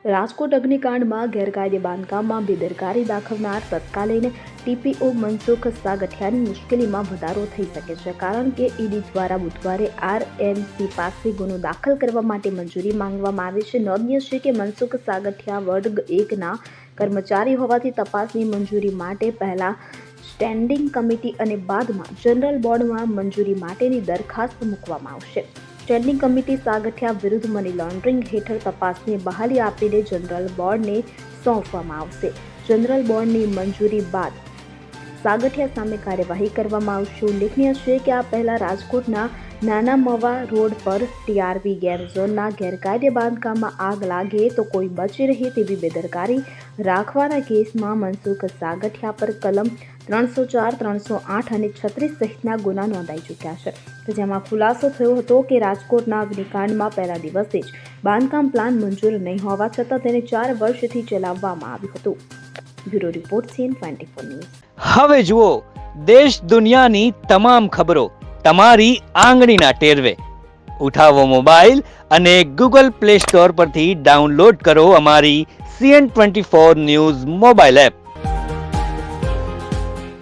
રાજકોટ અગ્નિકાંડમાં ગેરકાયદે બાંધકામમાં બેદરકારી દાખવનાર તત્કાલીન ટીપીઓ મનસુખ સાગઠિયાની મુશ્કેલીમાં વધારો થઈ શકે છે, કારણ કે ઈડી દ્વારા બુધવારે આરએમસી પાસે ગુનો દાખલ કરવા માટે મંજૂરી માંગવામાં આવી છે. નોંધનીય છે કે મનસુખ સાગઠિયા વર્ગ 1ના કર્મચારી હોવાથી તપાસની મંજૂરી માટે પહેલા સ્ટેન્ડિંગ કમિટી અને બાદમાં જનરલ બોર્ડમાં મંજૂરી માટેની દરખાસ્ત મૂકવામાં આવશે. સ્ટેન્ડિંગ કમિટી સાગઠિયા વિરુદ્ધ મની લોન્ડરિંગ હેઠળ તપાસની બહાલી આપીને જનરલ બોર્ડને સોંપવામાં આવશે. જનરલ બોર્ડની મંજૂરી બાદ સાગઠિયા સામે કાર્યવાહી કરવામાં આવશે. ઉલ્લેખનીય છે કે આ પહેલા રાજકોટના નાના મવા રોડ પર ટીઆરવી ગેમ ઝોનના ગેરકાયદે બાંધકામમાં આગ લાગે તો કોઈ બચી રહે તેવી બેદરકારી રાખવાના કેસમાં મનસુખ સાગઠિયા પર કલમ 304, 308 અને 36 સહિતના ગુના નોંધાઈ ચૂક્યા છે, જેમાં ખુલાસો થયો હતો કે રાજકોટના અગ્નિકાંડમાં પહેલા દિવસે જ બાંધકામ પ્લાન મંજૂર નહીં હોવા છતાં તેને 4 વર્ષથી ચલાવવામાં આવ્યું હતું. Bureau report CN24 news. હવે જુઓ દેશ દુનિયાની તમામ ખબરો તમારી આંગળીના ટેરવે. ઉઠાવો મોબાઈલ અને Google Play Store પરથી ડાઉનલોડ કરો અમારી CN24 ન્યૂઝ મોબાઈલ એપ.